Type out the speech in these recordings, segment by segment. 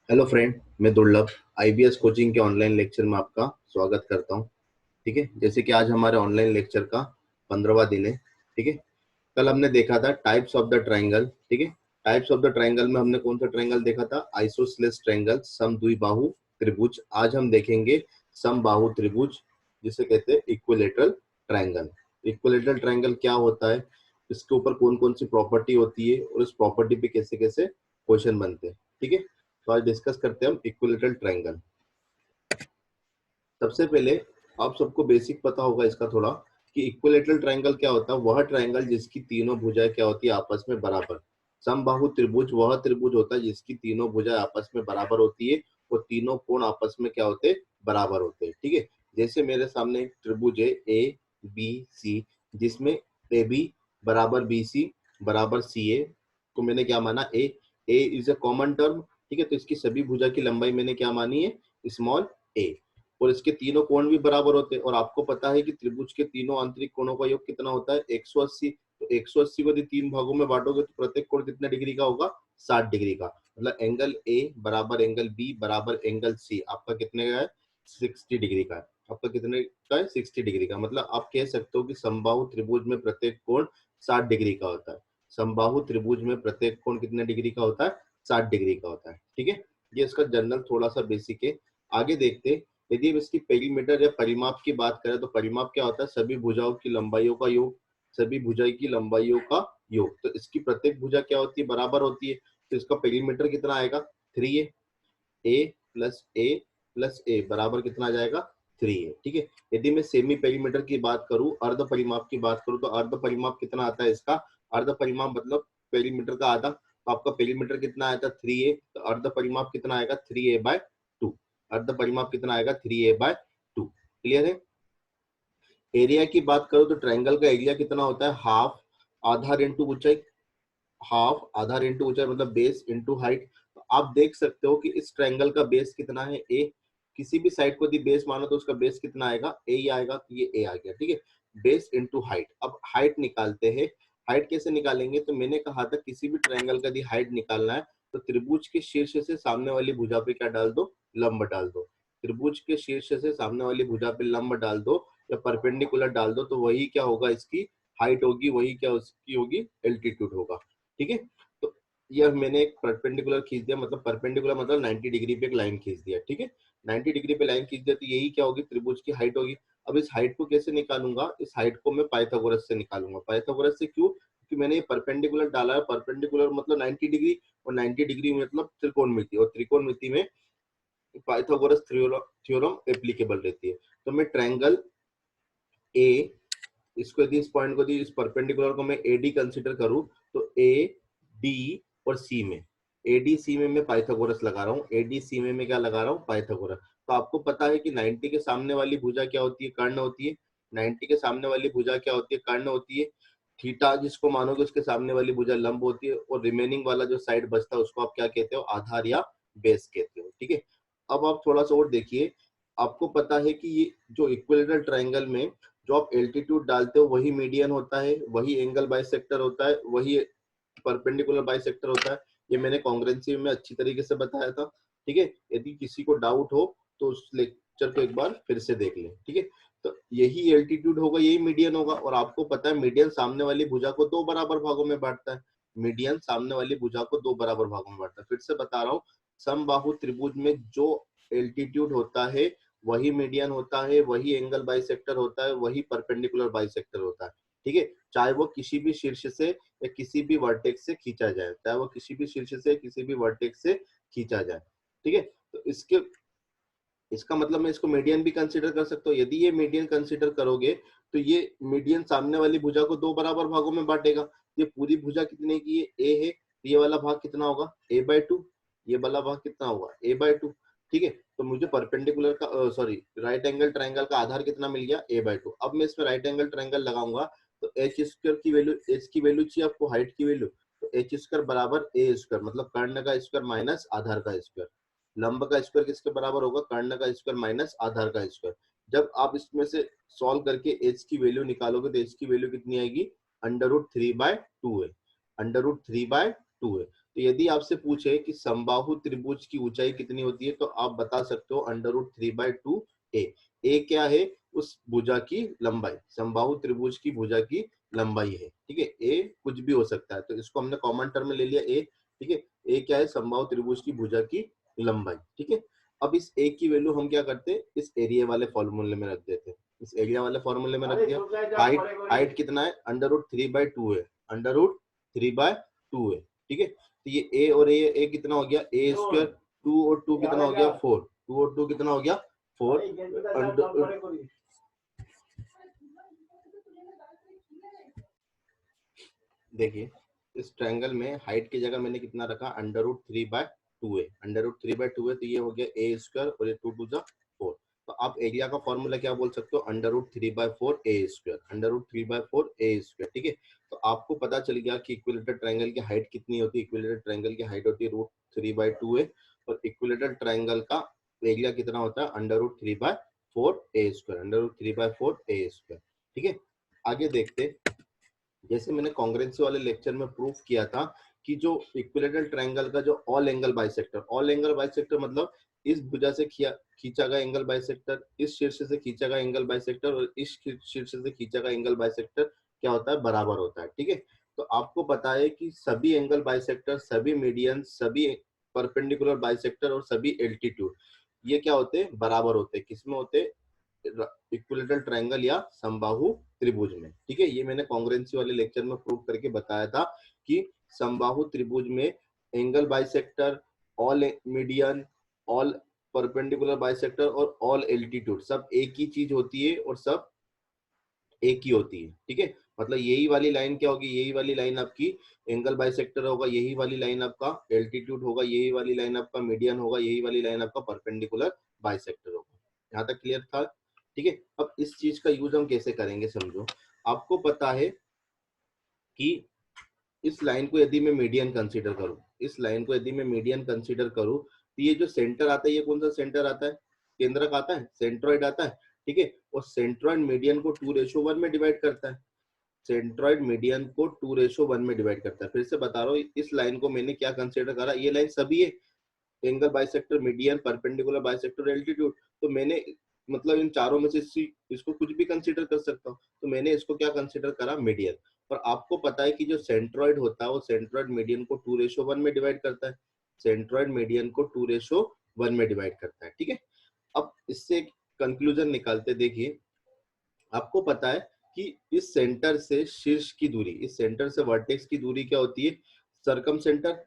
Hello friend, मैं दुर्लभ IBS coaching के ऑनलाइन लेक्चर में आपका स्वागत करता हूं। ठीक है, जैसे कि आज हमारे ऑनलाइन लेक्चर का 15वां दिन है। ठीक है, कल हमने देखा था टाइप्स ऑफ द ट्रायंगल। ठीक है, टाइप्स ऑफ द ट्रायंगल में हमने कौन सा ट्रायंगल देखा था? आइसोसेलेस ट्रायंगल, समद्विबाहु त्रिभुज। आज हम देखेंगे समबाहु त्रिभुज, जिसे कहते हैं इक्विलेटरल ट्रायंगल। इक्विलेटरल ट्रायंगल क्या होता है, इसके ऊपर कौन कौन सी प्रॉपर्टी होती है और इस प्रॉपर्टी पे कैसे कैसे क्वेश्चन बनते हैं। ठीक है, तो आज डिस्कस करते हैं हम इक्विलेटरल ट्रायंगल। सबसे पहले आप सबको बेसिक पता होगा इसका थोड़ा, कि इक्विलेटरल ट्रायंगल क्या होता है। वह ट्रायंगल जिसकी तीनों भुजाएं क्या होती है, आपस में बराबर। समबाहु त्रिभुज वह त्रिभुज होता है जिसकी तीनों भुजाएं आपस में बराबर होती है और तीनों कोण आपस में क्या होते हैं, बराबर होते हैं। ठीक है, जैसे मेरे सामने एक त्रिभुज है ए बी सी, जिसमें ए बी बराबर बी सी बराबर सी ए को मैंने क्या माना, ए इज अ कॉमन टर्म। ठीक है, तो इसकी सभी भुजा की लंबाई मैंने क्या मानी है, स्मॉल ए। और इसके तीनों कोण भी बराबर होते हैं। और आपको पता है कि त्रिभुज के तीनों आंतरिक कोणों का योग कितना होता है, 180। तो 180 को यदि तीन भागों में बांटोगे तो प्रत्येक कोण कितने डिग्री का होगा, 60 डिग्री का। मतलब एंगल ए बराबर एंगल बी बराबर एंगल सी आपका कितने का है, 60 डिग्री का है। आपका कितने का है, 60 डिग्री का। मतलब आप कह सकते हो कि समबाहु त्रिभुज में प्रत्येक कोण 60 डिग्री का होता है। समबाहु त्रिभुज में प्रत्येक कोण कितने डिग्री का होता है, 60 डिग्री का होता है। ठीक है, ये इसका जनरल थोड़ा सा बेसिक है। आगे देखते हैं। यदि हम इसकी पेरीमीटर या परिमाप की बात करें तो परिमाप क्या होता है, सभी भुजाओं की लंबाइयों का योग। सभी भुजाओं की लंबाइयों का योग। तो इसकी प्रत्येक भुजा क्या होती है, बराबर होती है। तो इसका पेरीमीटर कितना आएगा, 3 ए प्लस ए प्लस ए बराबर कितना आ जाएगा, 3 है। ठीक है, यदि मैं सेमी पेरीमीटर की बात करूं, अर्ध परिमाप की बात करूं, तो अर्ध परिमाप कितना आता है इसका, अर्ध परिमाप मतलब पेरीमीटर का आधा। तो आपका पेरीमीटर कितना आया था, 3 ए। तो अर्ध परिमाप कितना आएगा, 3a/2। अर्ध परिमाप कितना आएगा, 3a/2। क्लियर है। एरिया की बात करो तो ट्रायंगल का एरिया कितना होता है, हाफ आधार इंटू ऊंचाई। हाफ आधार इंटू ऊंचाई मतलब बेस इंटू हाइट। तो आप देख सकते हो कि इस ट्रायंगल का बेस कितना है, ए। किसी भी साइड को यदि बेस मानो तो उसका बेस कितना आएगा, ए ही आएगा। तो ये ए आ गया। ठीक है, बेस इंटू हाइट। अब हाइट निकालते हैं। हाइट कैसे निकालेंगे, तो मैंने कहा था किसी भी ट्रायंगल का यदि हाइट निकालना है तो त्रिभुज के शीर्ष से सामने वाली भुजा पे क्या डाल दो, लंब डाल दो। त्रिभुज के शीर्ष से सामने वाली भुजा पे लंब डाल दो या परपेंडिकुलर डाल दो, तो वही क्या होगा, इसकी हाइट होगी। वही क्या उसकी होगी, एल्टीट्यूड होगा। ठीक है, तो ये मैंने एक परपेंडिकुलर खींच दिया, मतलब परपेंडिकुलर मतलब 90 डिग्री पे एक लाइन खींच दिया। ठीक है, 90 डिग्री पे लाइन खींच दिया तो यही क्या होगी, त्रिभुज की हाइट होगी। अब इस हाइट को कैसे निकालूंगा, इस हाइट को मैं पाइथागोरस से निकालूंगा। पाइथागोरस से क्यों, क्योंकि मैंने ये परपेंडिकुलर डाला है। परपेंडिकुलर मतलब 90 डिग्री, और 90 डिग्री मतलब त्रिकोणमिति, और त्रिकोणमिति में पाइथागोरस थ्योरम एप्लीकेबल रहती है। तो मैं ट्रायंगल ए, इसको यदि इस पॉइंट को यदि इस परपेंडिकुलर को मैं एडी कंसीडर करूं, तो ए डी और सी में, एडी सी में मैं पाइथागोरस लगा रहा हूँ। एडी सी में मैं क्या लगा रहा हूँ, पाइथागोरस। तो आपको पता है कि 90 के सामने वाली भुजा क्या होती है, कर्ण होती है। 90 के सामने वाली भुजा क्या होती है, कर्ण होती है। थीटा जिसको मानोगे उसके सामने वाली भुजा लंब होती है, और रिमेनिंग वाला जो साइड बचता है उसको आप क्या कहते हो, आधार या बेस कहते हो। ठीक है, अब आप थोड़ा सा और देखिए। आपको पता है कि ये जो इक्विलेटरल ट्रायंगल में जो आप एल्टीट्यूड डालते हो वही मीडियन होता है, वही एंगल बाइसेक्टर होता है, वही परपेंडिकुलर बाइसेक्टर होता है। ये मैंने कॉन्ग्रेंसिव में अच्छी तरीके से बताया था। ठीक है, यदि किसी को डाउट हो तो उस लेक्चर को एक बार फिर से देख लें। ठीक है, तो यही एल्टीट्यूड होगा, यही मीडियन होगा। और आपको पता है मीडियन सामने वाली भुजा को दो बराबर भागों में बांटता है। मीडियन सामने वाली भुजा को दो बराबर भागों में बांटता है। फिर से बता रहा हूँ, समबाहु त्रिभुज में जो एल्टीट्यूड होता है वही मीडियन होता है, वही एंगल बाइसेक्टर होता है, वही परपेंडिकुलर बाइसेक्टर होता है। ठीक है, चाहे वो किसी भी शीर्ष से या किसी भी वर्टेक्स से खींचा जाए, चाहे वो किसी भी शीर्ष से किसी भी वर्टेक्स से खींचा जाए। ठीक है, तो इसका मतलब मैं इसको मीडियन भी कंसीडर कर सकता हूँ। यदि ये मीडियन कंसीडर करोगे तो ये मीडियन सामने वाली भुजा को दो बराबर भागों में बांटेगा। ये पूरी भुजा कितने की है, ए है। तो ये वाला भाग कितना होगा, a/2। ये वाला भाग कितना होगा, a/2। ठीक है, तो मुझे परपेंडिकुलर का सॉरी राइट एंगल ट्रायंगल का आधार कितना मिल गया, a/2। अब मैं इसमें राइट एंगल ट्रायंगल लगाऊंगा तो एच स्क्वायर की वैल्यू, एच की वैल्यू चाहिए आपको, हाइट की वैल्यू। तो एच स्क्वायर बराबर ए स्क्वायर, मतलब कर्ण का स्क्वायर माइनस आधार का स्क्वायर। लंब का स्क्वायर किसके बराबर होगा, कर्ण का स्क्वायर माइनस आधार का स्क्वायर। जब आप इसमें से सॉल्व करके एच की वैल्यू निकालोगे तो एच की वैल्यू कितनी आएगी, √3/2 है। √3/2 है। तो यदि आपसे पूछे कि समबाहु त्रिभुज की ऊंचाई कितनी होती है, तो आप बता सकते हो √3/2 ए। ए क्या है? उस भुजा की लंबाई, समबाहु त्रिभुज की भुजा की लंबाई है, ठीक है। ए कुछ भी हो सकता है, तो इसको हमने कॉमन टर्म में ले लिया ए, ठीक है। ए क्या है? समबाहु त्रिभुज की भुजा की लंबाई, ठीक है। अब इस ए की वैल्यू हम क्या करते हैं? इस एरिया वाले फॉर्मूले में रख देते हैं। इस एरिया वाले फॉर्मूले में रख दिया। हाइट कितना है? √3/2 है, √3/2 है, ठीक है। तो ये ए और ए कितना हो गया? ए स्क्वायर, 2 और 2 कितना हो गया? 4, 2 और 2 कितना हो गया? 4। देखिए इस ट्रायंगल में हाइट की जगह मैंने कितना रखा? √3/2 है, √3/2 है, तो ये हो गया ए स्क्वायर और ये 2 2 जा 4। तो आप एरिया का फॉर्मूला क्या बोल सकते हो? √3/4 ए स्क्वायर, √3/4 ए स्क्वायर, ठीक है। तो आपको पता चल गया कि इक्विलेटरल ट्रायंगल की हाइट कितनी होती है। इक्विलेटरल ट्रायंगल की हाइट होती है √3/2 है, और इक्विलेटरल ट्रायंगल का एरिया कितना होता है? √3/4 ए स्क्वायर, √3/4 ए स्क्वायर, ठीक है। आगे देखते, जैसे मैंने कांग्रेंसी वाले लेक्चर में प्रूफ किया था कि जो इक्विलेटरल ट्रायंगल का जो ऑल एंगल बाइसेक्टर मतलब इस भुजा से खींचा गया एंगल बाइसेक्टर, इस शीर्ष से खींचा गया एंगल बाइसेक्टर और इस शीर्ष से खींचा गया एंगल बाइसेक्टर क्या होता है? बराबर होता है, ठीक है। तो आपको पता है कि सभी एंगल बाइसेक्टर, सभी मीडियन, सभी परपेंडिकुलर बाइसेक्टर और सभी एल्टीट्यूड ये क्या होते हैं? बराबर होते हैं। किसमें होते हैं? इक्विलेटरल ट्रायंगल या समबाहु त्रिभुज में, ठीक है। ये मैंने कांग्रेंसी वाले लेक्चर में प्रूव करके बताया था कि समबाहु त्रिभुज में angle bisector, all median, all perpendicular bisector और ऑल एल्टीट्यूड सब एक ही चीज होती है और सब एक ही होती है, ठीक है। मतलब यही वाली लाइन क्या होगी? यही वाली लाइन आपकी एंगल बाइसेक्टर होगा, यही वाली लाइन आपका एल्टीट्यूड होगा, यही वाली लाइन आपका मीडियन होगा, यही वाली लाइन आपका परपेंडिकुलर बाइसेक्टर होगा। यहाँ तक क्लियर था, ठीक है। अब इस चीज का यूज हम कैसे करेंगे समझो। आपको पता है कि इस लाइन को यदि मैं मीडियन कंसीडर करूं, इस लाइन को यदि मैं मीडियन कंसीडर करूं, तो ये जो सेंटर आता है, ये कौन सा सेंटर आता है? केंद्रक आता है, सेंट्रॉइड आता है, ठीक है। और सेंट्रॉइड मीडियन को 2:1 में डिवाइड करता है। सेंट्रॉइड मीडियन को 2:1 में डिवाइड करता है। फिर से बता रहा हूँ, इस लाइन को मैंने क्या कंसीडर करा? ये लाइन सभी है, angle bisector, median, perpendicular bisector, altitude. तो मैंने मतलब इन चारों में से इसको कुछ भी कंसीडर कर सकता हूँ, तो मैंने इसको क्या कंसीडर करा? मीडियन। और आपको पता है कि जो सेंट्रॉइड होता है वो सेंट्रॉइड मीडियन को 2:1 में डिवाइड करता है। सेंट्रॉइड मीडियन को 2:1 में डिवाइड करता है, ठीक है। अब इससे कंक्लूजन निकालते, देखिए आपको पता है कि इस सेंटर से शीर्ष की दूरी, इस सेंटर से वर्टेक्स की दूरी क्या होती है? सरकम सेंटर।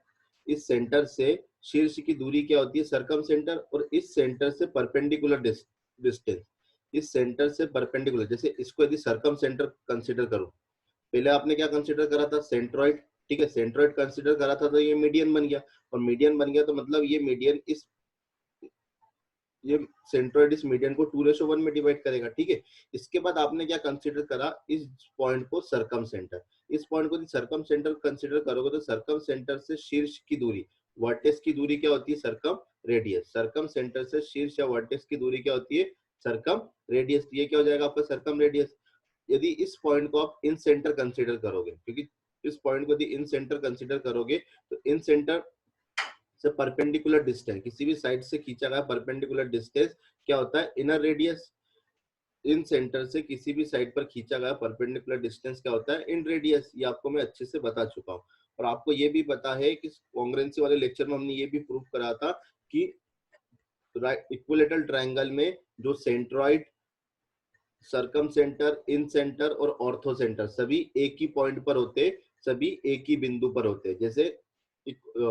इस सेंटर से शीर्ष की दूरी क्या होती है? सरकम सेंटर। और इस सेंटर से परपेंडिकुलर डिस्टेंस, इस सेंटर से परपेंडिकुलर, जैसे इसको यदि सरकम सेंटर कंसिडर करो, पहले आपने क्या कंसिडर करा था? सेंट्रॉइड, ठीक है। सेंट्रॉइड कंसिडर करा था तो ये मीडियन बन गया, और मीडियन बन गया तो मतलब ये मीडियन इस ये सेंट्रॉइड इस मीडियन को 2:1 में डिवाइड करेगा, ठीक है। इसके बाद आपने क्या कंसीडर करा? इस पॉइंट को सरकम सेंटर। इस पॉइंट को सरकम सेंटर कंसीडर करोगे तो सरकम सेंटर से शीर्ष की दूरी, वर्टेक्स की दूरी क्या होती है? सरकम रेडियस। सरकम सेंटर से शीर्ष या वर्टेक्स की दूरी क्या होती है? सरकम रेडियस। ये क्या हो जाएगा आपका? सरकम रेडियस। यदि इस पॉइंट को आप इन सेंटर कंसीडर करोगे, क्योंकि इस पॉइंट को यदि इन सेंटर कंसीडर करोगे तो इन सेंटर से परपेंडिकुलर डिस्टेंस, किसी भी साइड से खींचा गया परपेंडिकुलर डिस्टेंस क्या होता है? Inner radius. इन सेंटर से किसी भी साइड पर खींचा गया परपेंडिकुलर डिस्टेंस क्या होता है? इन रेडियस। ये आपको मैं अच्छे से बता चुका हूँ। और आपको ये भी पता है कि कांग्रेंसी वाले लेक्चर में हमने ये भी प्रूव करा था कि इक्विलेटरल ट्रायंगल में जो सेंट्रॉइड, सरकम सेंटर, इन सेंटर और ऑर्थो सेंटर सभी एक ही पॉइंट पर होते, सभी एक ही बिंदु पर होते। जैसे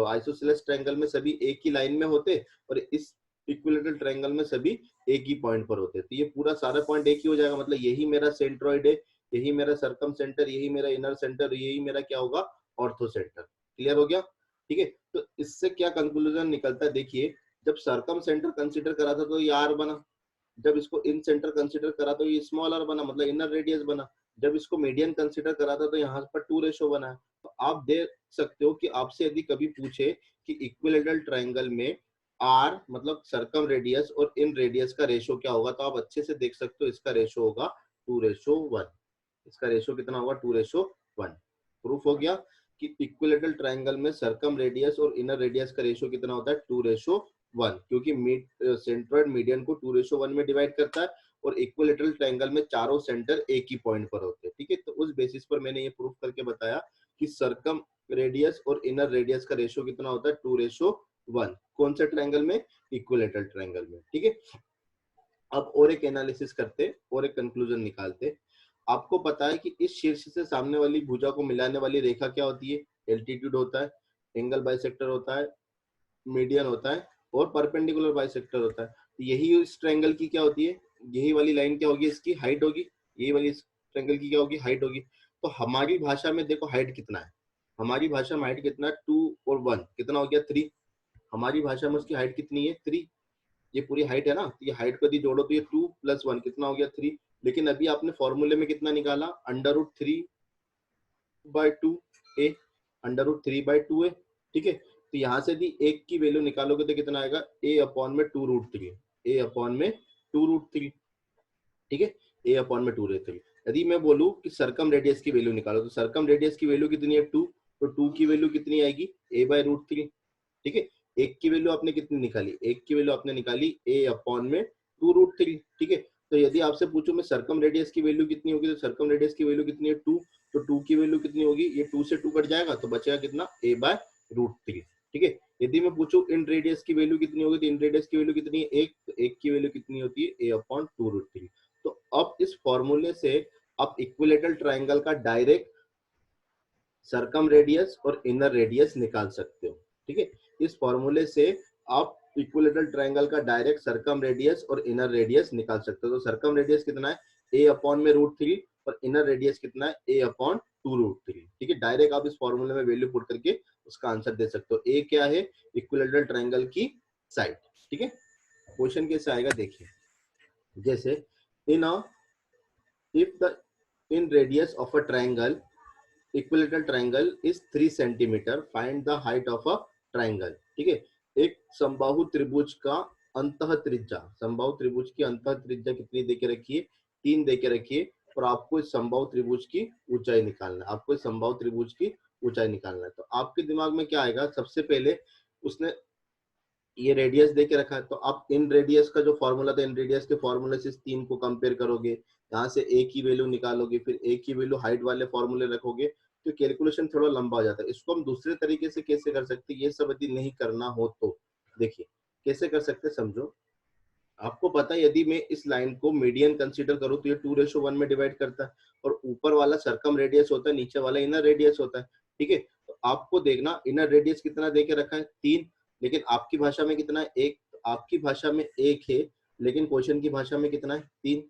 आइसोसेलेस ट्रायंगल में सभी एक ही लाइन में होते, और इस इक्विलेटरल ट्रायंगल में सभी एक ही पॉइंट पर होते। तो ये पूरा सारा पॉइंट एक ही हो जाएगा, मतलब यही मेरा सेंट्रॉइड है, यही मेरा सरकम सेंटर, यही मेरा इनर सेंटर, यही मेरा क्या होगा? Ortho centre. क्लियर हो गया, ठीक है। तो इससे क्या कंक्लूजन निकलता है? देखिए, जब सरकम सेंटर कंसिडर करा था तो ये आर बना, जब इसको इन सेंटर कंसीडर करा तो ये स्मॉल आर बना, मतलब इनर रेडियस बना। जब इसको मीडियन कंसीडर करा था तो यहाँ पर 2:1 बना है। तो आप देख सकते हो कि आपसे यदि कभी पूछे कि इक्विलेटरल ट्रायंगल में आर मतलब सरकम रेडियस और इन रेडियस का रेशो क्या होगा, तो आप अच्छे से देख सकते हो इसका रेशो होगा 2:1। इसका रेशो कितना होगा? 2:1। प्रूफ हो गया। कि इक्विलेटरल ट्रायंगल में सर्कम रेडियस और इनर रेडियस का रेशियो कितना होता है 2:1, क्योंकि सेंट्रोइड मीडियन को 2:1 में डिवाइड करता है और इक्विलेटरल ट्रायंगल में चारों सेंटर एक ही पॉइंट पर होते हैं। ठीक है, तो उस बेसिस पर मैंने ये प्रूफ करके बताया कि सर्कम रेडियस और इनर रेडियस का रेशियो कितना होता है 2:1। कौन से ट्रायंगल में? इक्विलेटरल ट्रायंगल में। ठीक है, अब और एक एनालिसिस करते और एक कंक्लूजन निकालते। आपको पता है कि इस शीर्ष से सामने वाली भुजा को मिलाने वाली रेखा क्या होती है? एल्टीट्यूड होता है, एंगल बाइसेक्टर होता है, मीडियन होता है और परपेंडिकुलर बाइसेक्टर होता है। तो यही इस ट्रायंगल की क्या होती है? यही वाली लाइन क्या होगी? इसकी हाइट होगी। यही वाली इस ट्रायंगल की क्या होगी? हाइट होगी। तो हमारी भाषा में देखो हाइट कितना है, हमारी भाषा में हाइट कितना है? 2 और 1 कितना हो गया? 3। हमारी भाषा में उसकी हाइट कितनी है? 3। ये पूरी हाइट है ना, तो ये हाइट को यदि जोड़ो तो ये 2 + 1 कितना हो गया? 3। लेकिन अभी आपने फॉर्मूले में कितना निकाला? √3/2 ए, √3/2 है। ठीक है, तो यहाँ से यदि एक की वैल्यू निकालोगे तो कितना आएगा? a/2√3, a/2√3। ठीक है, a/2√3। यदि मैं बोलूं कि सरकम रेडियस की वैल्यू निकालो तो सरकम रेडियस की वैल्यू कितनी है? 2। तो 2 की वैल्यू कितनी आएगी? a/√3। ठीक है, एक की वैल्यू आपने कितनी निकाली? एक की वैल्यू आपने निकाली a/2√3। ठीक है, तो यदि आपसे पूछूं मैं सरकम रेडियस की वैल्यू कितनी होगी, तो सरकम रेडियस की वैल्यू कितनी है? 2। तो 2 की वैल्यू कितनी होगी? ये 2 से 2 कट जाएगा तो बचेगा कितना? a/√3। ठीक है, यदि मैं पूछूं इन रेडियस की वैल्यू कितनी होगी, तो इन रेडियस की वैल्यू कितनी है? 1। तो 1 की वैल्यू कितनी होती है? a/2√3। तो अब इस फॉर्मूले से आप इक्विलेटरल ट्रायंगल का डायरेक्ट सरकम रेडियस और इनर रेडियस निकाल सकते हो। ठीक है, इस फॉर्मूले से आप इक्विलेटरल ट्रायंगल का डायरेक्ट सरकम रेडियस और इनर रेडियस निकाल सकते हो। तो सरकम रेडियस कितना है? a/√3 और इनर रेडियस कितना है? a/2√3। ठीक है, डायरेक्ट आप इस फॉर्मूले में वैल्यू पुट करके उसका आंसर दे सकते हो। a क्या है? इक्विलेटरल ट्रायंगल की साइड। ठीक है, क्वेश्चन कैसे आएगा देखिए, जैसे इन अ if the in radius of a triangle equilateral triangle is 3 centimetre, find the height of a triangle. ठीक है, एक समबाहु त्रिभुज का अंतः त्रिज्या, समबाहु त्रिभुज की अंतः त्रिज्या कितनी देके रखी है? 3 देके रखी है। और आपको इस समबाहु त्रिभुज की ऊंचाई निकालना है, आपको इस समबाहु त्रिभुज की ऊंचाई निकालना है। तो आपके दिमाग में क्या आएगा? सबसे पहले उसने ये रेडियस देके रखा है, तो आप इन रेडियस का जो फॉर्मूला था, इन रेडियस के फॉर्मूले से 3 को कंपेयर करोगे, यहाँ से ए की वैल्यू निकालोगे, फिर ए की वैल्यू हाइट वाले फॉर्मूले रखोगे, तो कैलकुलेशन थोड़ा लंबा हो जाता है। इसको हम दूसरे तरीके से कैसे कर सकते हैं? ये सब यदि नहीं करना हो तो देखिए कैसे कर सकते हैं, समझो। आपको पता है यदि मैं इस लाइन को मीडियन कंसीडर करूं तो ये 2:1 में डिवाइड करता है, और ऊपर वाला सरकम रेडियस होता है, नीचे वाला इनर रेडियस होता है। ठीक है, तो आपको देखना इनर रेडियस कितना देके रखा है? 3। लेकिन आपकी भाषा में कितना है? 1। आपकी भाषा में 1 है, लेकिन क्वेश्चन की भाषा में कितना है? 3।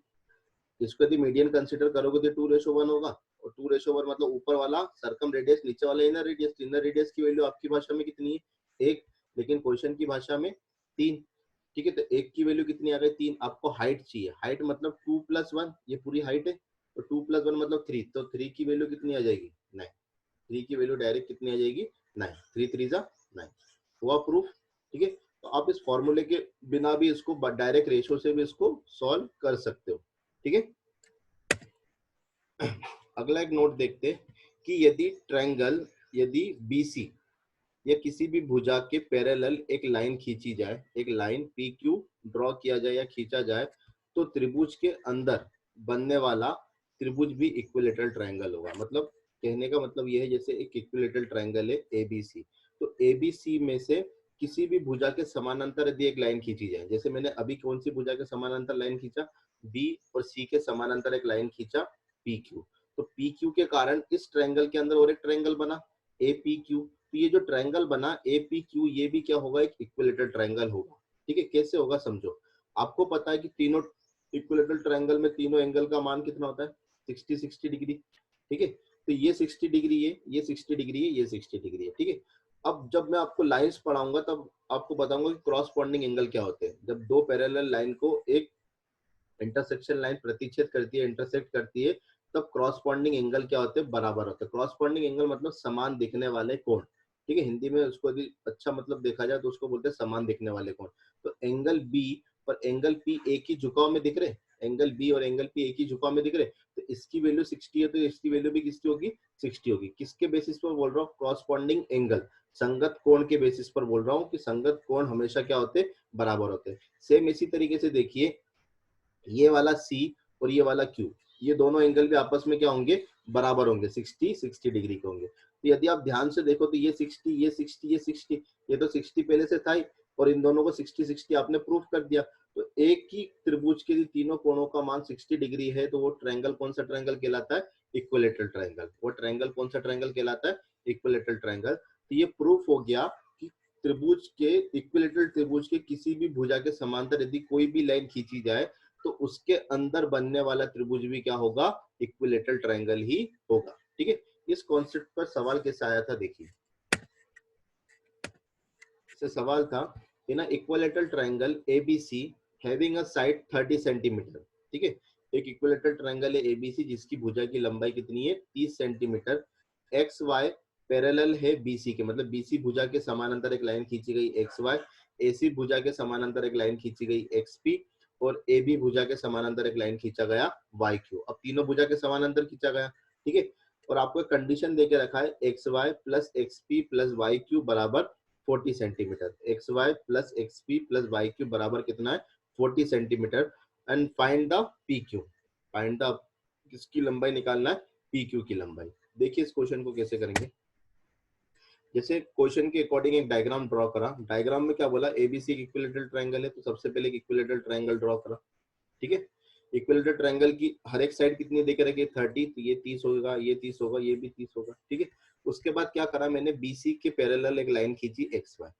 इसको यदि मीडियन कंसीडर करोगे तो 2:1 होगा, और 2:1 मतलब ऊपर वाला सरकम रेडियस, नीचे वाला इनर रेडियस। इनर रेडियस की वैल्यू आपकी भाषा में कितनी है? 1। लेकिन क्वेश्चन की भाषा में 3। ठीक है, तो एक की वैल्यू कितनी आ गई? 3। आपको हाइट चाहिए, हाइट मतलब 2 + 1, ये पूरी हाइट है, तो 2 + 1 मतलब 3। तो 3 की वैल्यू कितनी आ जाएगी? 9। 3 की वैल्यू डायरेक्ट कितनी आ जाएगी? 9। 3 3 जा 9। हुआ प्रूफ। ठीक है, तो आप इस फॉर्मूले के बिना भी इसको डायरेक्ट रेशियो से भी इसको सॉल्व कर सकते हो। ठीक है, अगला एक नोट देखते कि यदि ट्रायंगल, यदि बीसी या किसी भी भुजा के पैरेलल एक लाइन खींची जाए, एक लाइन पी क्यू ड्रॉ किया जाए या खींचा जाए, तो त्रिभुज के अंदर बनने वाला त्रिभुज भी इक्विलेटरल ट्रायंगल होगा। मतलब कहने का मतलब यह है, जैसे एक इक्विलेटरल ट्रायंगल है एबीसी, तो एबीसी में से किसी भी भुजा के समानांतर यदि एक लाइन खींची जाए, जैसे मैंने अभी कौन सी भुजा के समानांतर लाइन खींचा? बी और सी के समानांतर एक लाइन खींचा पी क्यू, तो पी क्यू के कारण इस ट्रायंगल के अंदर और एक ट्रायंगल बना ए पी क्यू। तो ये जो ट्रायंगल बना ए पी क्यू, ये भी क्या होगा? एक इक्विलेटरल ट्रायंगल होगा। ठीक है, कैसे होगा समझो। आपको पता है कि तीनों इक्विलेटरल ट्रायंगल में तीनों एंगल का मान कितना होता है? 60 डिग्री। ठीक है, तो ये 60 डिग्री है, ये 60 डिग्री है, ये 60 डिग्री है। ठीक है, अब जब मैं आपको लाइंस पढ़ाऊंगा तब आपको बताऊंगा कि क्रॉसपॉन्डिंग एंगल क्या होते हैं। जब दो पैरेलल लाइन को एक इंटरसेक्शन लाइन प्रतिच्छेद करती है, इंटरसेक्ट करती है, तब क्रॉसपॉन्डिंग एंगल क्या होते हैं? बराबर होते हैं। क्रॉसपॉन्डिंग एंगल मतलब समान दिखने वाले कोण। ठीक है, हिंदी में उसको यदि अच्छा मतलब देखा जाए तो उसको बोलते हैं समान दिखने वाले कोण। तो एंगल बी और एंगल पी एक ही झुकाव में दिख रहे, एंगल बी और एंगल पी एक ही झुकाव में दिख रहे, तो इसकी वैल्यू 60 है तो इसकी वैल्यू भी किसकी होगी, 60 होगी। किसके बेसिस पर बोल रहा हूँ, क्रॉसपॉन्डिंग एंगल, संगत कोण के बेसिस पर बोल रहा हूँ कि संगत कोण हमेशा क्या होते, बराबर होते हैं। सेम इसी तरीके से देखिए, ये वाला सी और ये वाला क्यू, ये दोनों एंगल भी आपस में क्या होंगे, बराबर होंगे, 60 डिग्री के होंगे। तो यदि आप ध्यान से देखो तो ये 60, ये 60, ये 60, ये तो 60 पहले से था ही, और इन दोनों को 60 आपने प्रूफ कर दिया। तो एक ही त्रिभुज के तीनों कोणों का मान 60 डिग्री है, तो वो ट्रायंगल कौन सा ट्रायंगल कहलाता है, इक्विलैटरल ट्रायंगल। वो ट्रायंगल कौन सा ट्रायंगल कहलाता है, इक्विलैटरल ट्रायंगल। तो ये प्रूफ हो गया कि त्रिभुज के, इक्विलैटरल त्रिभुज के किसी भी भुजा के समांतर यदि कोई भी लाइन खींची जाए तो उसके अंदर बनने वाला त्रिभुज भी क्या होगा, इक्विलैटरल ट्रायंगल ही होगा। ठीक है, इस कॉन्सेप्ट पर सवाल कैसे आया था देखिए, से सवाल था in equilateral triangle A B C having a side 30 centimetre. ठीक है, एक इक्विलैटरल ट्रायंगल है एबीसी जिसकी भुजा की लंबाई कितनी है, 30 सेंटीमीटर। एक्स वाई पैरेलल है बीसी के, मतलब बीसी भुजा के समानांतर एक लाइन खींची गई एक्स वाई, एसी भुजा के समानांतर एक लाइन खींची गई एक्स पी, और ए बी भुजा के समानांतर एक लाइन खींचा गया वाई क्यू। अब तीनों भुजा के समानांतर खींचा गया, ठीक है, और आपको एक कंडीशन देके रखा है X Y plus X P plus Y Q बराबर 40 centimetre. X Y plus X P plus Y Q बराबर कितना है, 40 centimetre. And find the P Q, find the, किसकी लंबाई निकालना है, पी क्यू की लंबाई। देखिए इस क्वेश्चन को कैसे करेंगे, जैसे क्वेश्चन के अकॉर्डिंग एक डायग्राम ड्रॉ करा। डायग्राम में क्या बोला, एबीसी एक इक्विलैटरल ट्रायंगल है, तो सबसे पहले एक इक्विलैटरल ट्रायंगल ड्रॉ करा। ठीक है, इक्विलैटरल ट्रायंगल की हर एक साइड कितनी देके रखी है, 30, तो ये 30 होगा, ये 30 होगा, ये भी 30 होगा। ठीक है, उसके बाद क्या करा मैंने, बीसी के पैरेलल एक लाइन खींची एक्स वाई।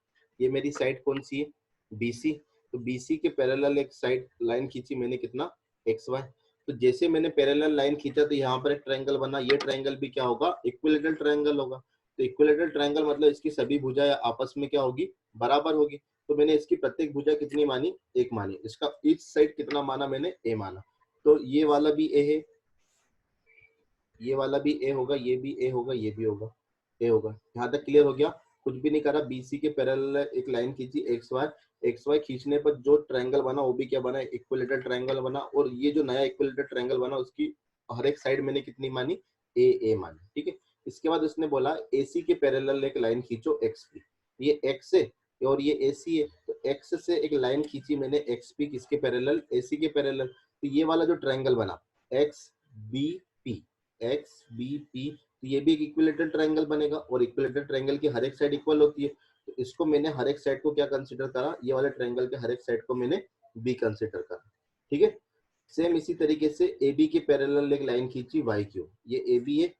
ये मेरी साइड कौन सी है, बीसी। तो बीसी के पैरेलल एक साइड लाइन खींची मैंने, कितना, एक्स वाई। तो जैसे मैंने पैरेलल लाइन खींचा तो यहाँ पर एक ट्रायंगल बना, ये ट्रायंगल भी क्या होगा, इक्विलैटरल ट्रायंगल होगा। तो इक्विलैटरल ट्रायंगल मतलब इसकी सभी भुजाएं आपस में क्या होगी, बराबर होगी। तो मैंने इसकी प्रत्येक भुजा कितनी मानी, एक मानी। इसका ईच साइड कितना माना मैंने, ए माना। तो ये वाला भी ए है, ये वाला भी ए होगा, ये भी ए होगा, ये भी होगा, ए होगा। यहाँ तक क्लियर हो गया, कुछ भी नहीं करा। बीसी के पैरेलल एक लाइन खींची एक्स वाई, एक्स वाई खींचने पर जो ट्रायंगल बना वो भी क्या बना, इक्विलैटरल ट्रायंगल बना। और ये जो नया इक्विलैटरल ट्रायंगल बना उसकी हर एक साइड मैंने कितनी मानी, ए ए मानी। ठीक है, इसके बाद उसने बोला एसी के पैरेलल एक लाइन खींचो एक्स पी, ये एक्स है और ये एसी है, तो एक्स से एक लाइन खींची मैंने एक्स पी, किसके पैरेलल, एसी के पैरेलल। तो ये वाला जो ट्रायंगल बना X B P, X B P, तो ये भी एक इक्विलैटरल ट्रायंगल बनेगा, और इक्विलैटरल ट्रायंगल की हर एक साइड इक्वल होती है। तो इसको मैंने हर एक साइड को क्या कंसीडर करा, ये वाले ट्रायंगल के हर एक साइड को मैंने बी कंसीडर करा। ठीक है, सेम इसी तरीके से ए बी के पैरेलल एक लाइन खींची वाई क्यू, ये ए बी है,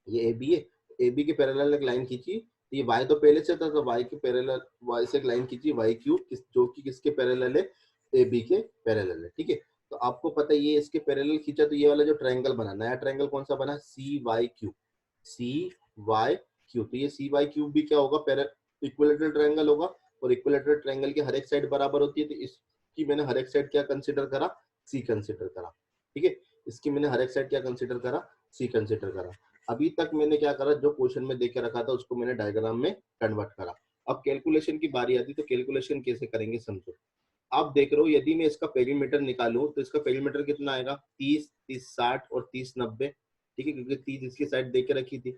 ये ए बी है, ए बी के पैरेलल एक लाइन खींची, तो ये वाई तो पहले से था, तो वाई के पैरेलल, वाई से एक लाइन खींची वाई क्यू, जो कि किसके पैरेलल है, ए बी के पैरेलल है। ठीक है, तो आपको पता है ये इसके पैरेलल खींचा, तो ये वाला जो ट्रायंगल बना, नया ट्रायंगल कौन सा बना, सी वाई क्यू, सी वाई क्यू। तो ये सी वाई क्यू भी क्या होगा, इक्विलैटरल ट्रायंगल होगा, और इक्विलैटरल ट्रायंगल की हर एक साइड बराबर होती है, तो इसकी मैंने हर एक साइड क्या कंसिडर करा, सी कंसिडर करा। ठीक है, इसकी मैंने हर एक साइड क्या कंसिडर करा, सी कंसिडर करा। अभी तक मैंने क्या करा, जो क्वेश्चन में देके रखा था उसको मैंने डायग्राम में कन्वर्ट करा। अब कैलकुलेशन की बारी आती, तो कैलकुलेशन कैसे करेंगे समझो। आप देख रहे हो यदि मैं इसका पेरीमीटर निकालूं तो इसका पेरीमीटर कितना आएगा, 30, 30, 60 और 30, 90। ठीक है, क्योंकि 30 इसकी साइड देके रखी थी।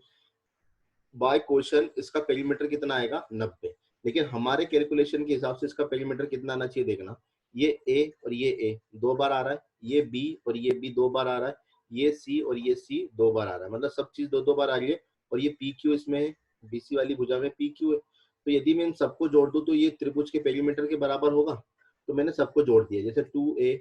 बाय क्वेश्चन इसका पेरीमीटर कितना आएगा, 90। लेकिन हमारे कैलकुलेशन के हिसाब से इसका पेरीमीटर कितना आना चाहिए, देखना, ये ए और ये ए दो बार आ रहा है, ये बी और ये बी दो बार आ रहा है, ये सी और ये सी दो बार आ रहा है, मतलब सब चीज दो दो बार आ रही है। और ये पी क्यू इसमें है, बीसी वाली भुजा में पी क्यू है। तो यदि मैं इन सबको जोड़ दूं तो ये त्रिभुज के पेरीमीटर के बराबर होगा। तो मैंने सबको जोड़ दिया, जैसे 2a,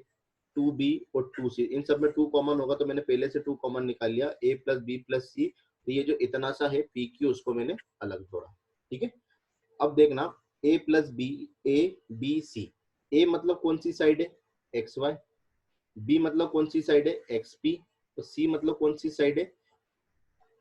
2b और 2c, इन सब में 2 कॉमन होगा, तो मैंने पहले से 2 कॉमन निकाल लिया, a प्लस बी प्लस सी। तो ये जो इतना सा है पी क्यू, उसको मैंने अलग जोड़ा। ठीक है, अब देखना, a plus B, A B C, A मतलब कौन सी साइड है, एक्स वाई, बी मतलब कौन सी साइड है, एक्स पी, तो सी मतलब कौन सी साइड है,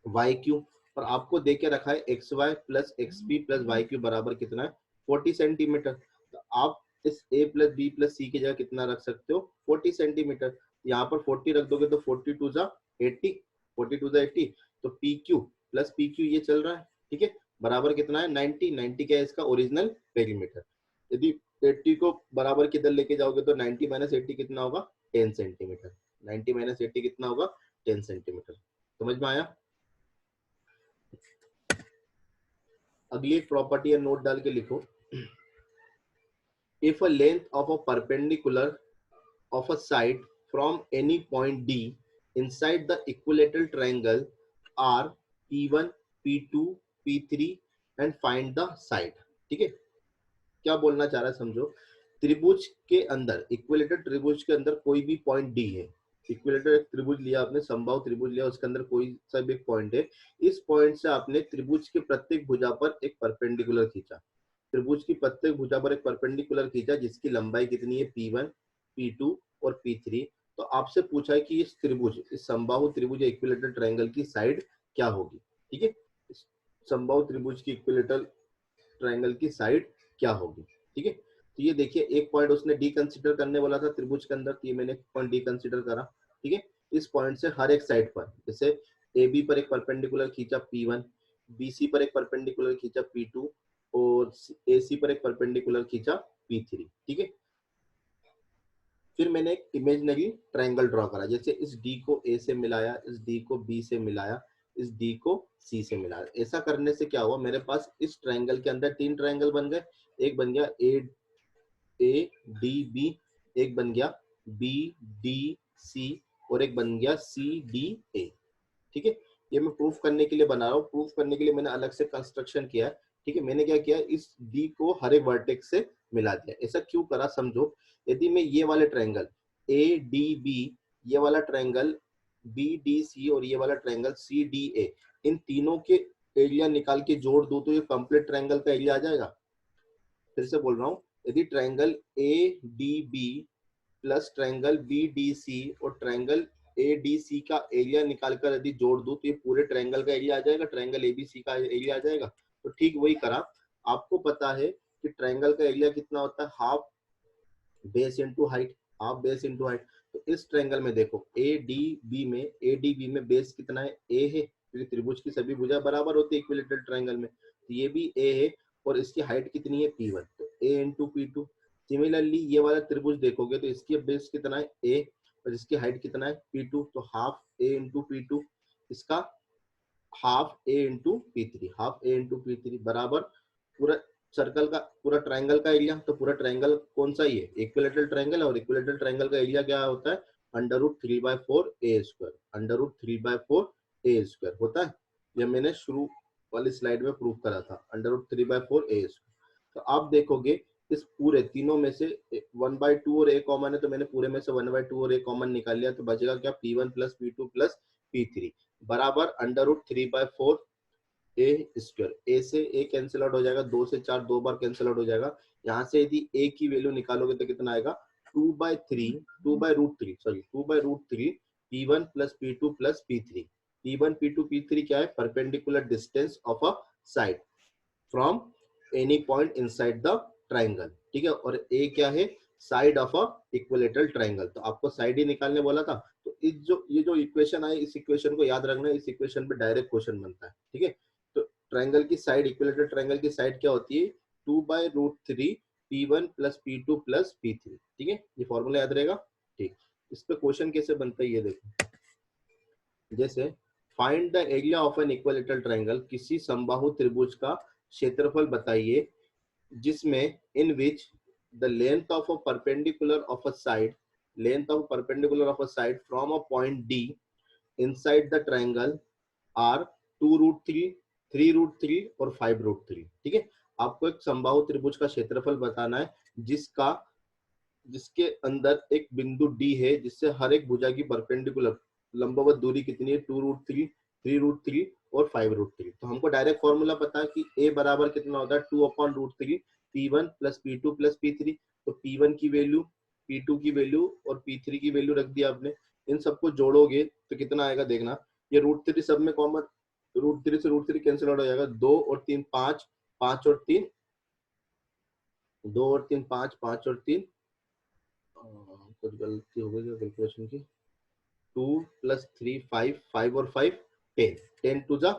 वाई क्यू। और आपको दे के रखा है X Y plus X P plus Y Q बराबर कितना है, 40 सेंटीमीटर। तो आप इस a plus B plus C की जगह कितना रख सकते हो, 40 सेंटीमीटर। यहाँ पर 40 रख दोगे तो 40 टू जा 80, 40 टू जा 80, तो P Q plus P Q ये चल रहा है। ठीक है, बराबर कितना है, 90। 90 क्या है इसका ओरिजिनल पेरीमीटर। यदि 80 को बराबर किधर लेके जाओगे तो 90 माइनस 80 कितना होगा, 10 सेंटीमीटर। 90 माइनस 80 कितना होगा? 10 सेंटीमीटर। समझ में आया? अगली एक प्रॉपर्टी है, नोट डाल के लिखो। If a length of a perpendicular of a side from any point D inside the equilateral triangle are P1, P2, P3 and find the side। ठीक है, क्या बोलना चाह रहा है समझो। त्रिभुज के अंदर, इक्विलेटर त्रिभुज के अंदर कोई भी पॉइंट डी है। इक्विलेटर एक त्रिभुज लिया आपने, समबाहु त्रिभुज लिया, उसके अंदर कोई सा भी एक पॉइंट है। इस पॉइंट से आपने त्रिभुज के प्रत्येक भुजा पर एक परपेंडिकुलर खींचा। त्रिभुज की प्रत्येक भुजा पर एक परपेंडिकुलर खींचा जिसकी लंबाई कितनी है? P1, P2 और P3। तो आपसे पूछा है कि इस त्रिभुज, इस समबाहु त्रिभुज इक्विलेटर ट्रायंगल की साइड क्या होगी। ठीक है, इस समबाहु त्रिभुज की इक्विलेटर ट्रायंगल की साइड क्या होगी। ठीक है, तो ये देखिए एक पॉइंट उसने डी कंसीडर करने वाला था त्रिभुज के अंदर, तो ये मैंने पॉइंट डी कंसीडर करा। ठीक है, इस पॉइंट से हर एक साइड पर, जैसे ए बी पर एक परपेंडिकुलर खींचा P1, बी सी पर एक परपेंडिकुलर खींचा P2 और ए सी पर एक परपेंडिकुलर खींचा P3। ठीक है, फिर मैंने एक इमेजिनरी ट्रायंगल ड्रॉ करा, जैसे इस डी को ए से मिलाया, इस डी को बी से मिलाया, इस डी को सी से मिलाया। ऐसा करने से क्या हुआ, मेरे पास इस ट्रायंगल के अंदर तीन ट्रायंगल बन गए। एक बन गया ए डी बी, एक बन गया बी डी सी और एक बन गया सी डी ए। ठीक है, ये मैं प्रूफ करने के लिए बना रहा हूँ। प्रूफ करने के लिए मैंने अलग से कंस्ट्रक्शन किया है। ठीक है, मैंने क्या किया, इस डी को हर एक वर्टेक्स से मिला दिया। ऐसा क्यों करा समझो। यदि मैं ये वाले ट्रायंगल ए डी बी, ये वाला ट्रायंगल बी डी सी और ये वाला ट्रायंगल सी डी ए, इन तीनों के एरिया निकाल के जोड़ दूं तो ये कंप्लीट ट्रायंगल का एरिया आ जाएगा। फिर से बोल रहा हूँ, यदि triangle A D B plus triangle B D C और ट्रायंगल ए डी सी का एरिया निकालकर यदि जोड़ दूं तो ये पूरे ट्रायंगल का एरिया आ जाएगा, ट्रायंगल ए बी सी का एरिया आ जाएगा। तो ठीक वही करा। आपको पता है कि ट्रायंगल का एरिया कितना होता है? Half base into height, half base into height. तो इस ट्रायंगल में देखो ए डी बी में बेस कितना है? ए है, क्योंकि त्रिभुज की सभी भुजा बराबर होती है इक्विलेटरल ट्रायंगल में। तो ये भी ए है और इसकी हाइट कितनी है? P1, तो ए इंटू P2। सिमिलरली ये वाला त्रिभुज देखोगे तो इसकी बेस कितना है? ए और इसकी हाइट कितना है? P2, तो हाफ ए इंटू P2, इसका हाफ ए इंटू P3, हाफ ए इंटू P3 बराबर पूरा सर्कल का, पूरा ट्रायंगल का एरिया। तो पूरा ट्रायंगल कौन सा ही है? इक्विलेटरल ट्रायंगल, और इक्विलेटरल ट्रायंगल का एरिया क्या होता है? √3/4 ए स्क्वायर, √3/4 ए स्क्वायर होता है। ये मैंने शुरू वाली स्लाइड में प्रूव करा था, √3/4 ए स्क्वायर। तो आप देखोगे इस पूरे तीनों में से 1/2 और a कॉमन है, तो मैंने पूरे में से 1/2 और a कॉमन निकाल लिया। तो बचेगा क्या? P1 plus P2 plus P3 बराबर √3/4 ए स्क्वायर। ए से ए कैंसिल आउट हो जाएगा, 2 से 4 दो बार कैंसिल आउट हो जाएगा। यहाँ से यदि ए की वैल्यू निकालोगे तो कितना आएगा? 2/√3 P1 plus P2 plus P3। P1 P2 P3 क्या है? Perpendicular distance of a side from any point inside the triangle. ठीक है, और ए क्या है? Side of a equilateral triangle. तो आपको साइड ही निकालने बोला था। तो ये जो इक्वेशन है, इस इक्वेशन को याद रखना। इस इक्वेशन पे डायरेक्ट क्वेश्चन बनता है। ठीक है, तो ट्राइंगल की साइड, इक्विलेटरल ट्राइंगल की साइड क्या होती है? 2/√3 P1 plus P2 plus P3। ठीक है, ये फॉर्मूला याद रहेगा। ठीक, इस पे क्वेश्चन कैसे बनता है ये देखो। जैसे find the area of an equilateral triangle, किसी समबाहु त्रिभुज का क्षेत्रफल बताइए जिसमें in which the length of a perpendicular of a side, length of perpendicular of a side from a point D inside the triangle are 2√3, 3√3 और 5√3। ठीक है, आपको एक समबाहु त्रिभुज का क्षेत्रफल बताना है जिसके अंदर एक बिंदु D है, जिससे हर एक भुजा की परपेंडिकुलर लंबवत दूरी कितनी है? 2√3, 3√3 और 5√3। तो हमको डायरेक्ट फॉर्मूला पता है कि a बराबर कितना होता है? 2/√3 P1 plus P2 plus P3। तो P1 की वैल्यू, P2 की वैल्यू और P3 की वैल्यू रख दिया आपने। इन सबको जोड़ोगे तो कितना आएगा देखना। ये √3 सब में कॉमन, √3 से √3 कैंसिल आउट हो जाएगा। 2 और 3 5, 5 और 3 2 और 3 5, 5 और 3 कुछ गलती हो गई कैलकुलेशन की। 2 प्लस 3 5, 5 और 5 10, 10 टू जा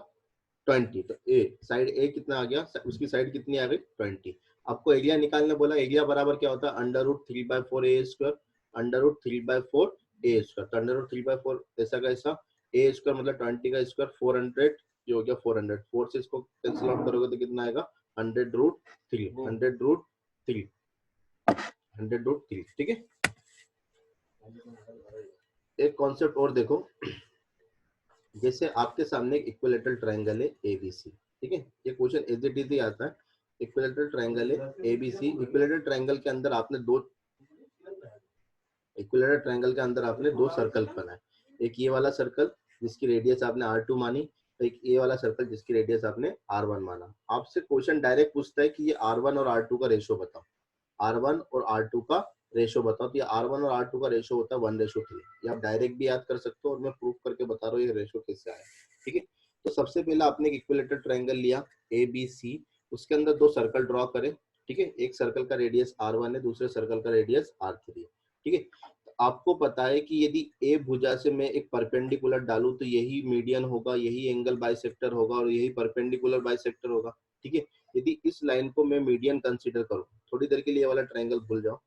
20। तो ए साइड ए कितना आ गया? उसकी साइड कितनी आ गई? 20। आपको एरिया निकालने बोला। एरिया बराबर क्या होता है? √3/4 ए स्क्वायर। √3/4 ए स्क्वायर। तो √3/4 ऐसा का ऐसा, ए स्क्वायर मतलब 20 का स्क्वायर 400, ये हो गया 400। 4 से इसको कैंसिल आउट करोगे तो कितना आएगा 100√3, 100√3, 100√3। ठीक है, एक कॉन्सेप्ट और देखो, जैसे आपके सामने एक इक्विलैटरल ट्रायंगल है एबीसी। ठीक है, ये क्वेश्चन एज इट इज ही आता है। इक्विलैटरल ट्रायंगल है एबीसी, इक्विलैटरल ट्रायंगल के अंदर आपने दो, इक्विलैटरल ट्रायंगल के अंदर आपने दो सर्कल बनाए, एक ये वाला सर्कल जिसकी रेडियस आपने R2 मानी, तो एक ये वाला सर्कल जिसकी रेडियस आपने R1 माना। आपसे क्वेश्चन डायरेक्ट पूछता है कि ये R1 और R2 का रेशो बताओ, R1 और R2 का रेशो बताओ। तो ये R1 और R2 का रेशो होता है 1:3। ये आप डायरेक्ट भी याद कर सकते हो और मैं प्रूफ करके बता रहा हूँ ये रेशो किससे आया। ठीक है, तो सबसे पहले आपने एक इक्विलैटरल ट्रायंगल लिया ABC, उसके अंदर दो सर्कल ड्रॉ करें। ठीक है, एक सर्कल का रेडियस R1 है, दूसरे सर्कल का रेडियस R3 है। ठीक है, तो आपको पता है कि यदि ए भुजा से मैं एक परपेंडिकुलर डालूं तो यही मीडियन होगा, यही एंगल बाइसेक्टर होगा और यही परपेंडिकुलर बाइसेक्टर होगा। ठीक है, यदि इस लाइन को मैं मीडियन कंसीडर करूं, थोड़ी देर के लिए वाला ट्रायंगल भूल जाओ,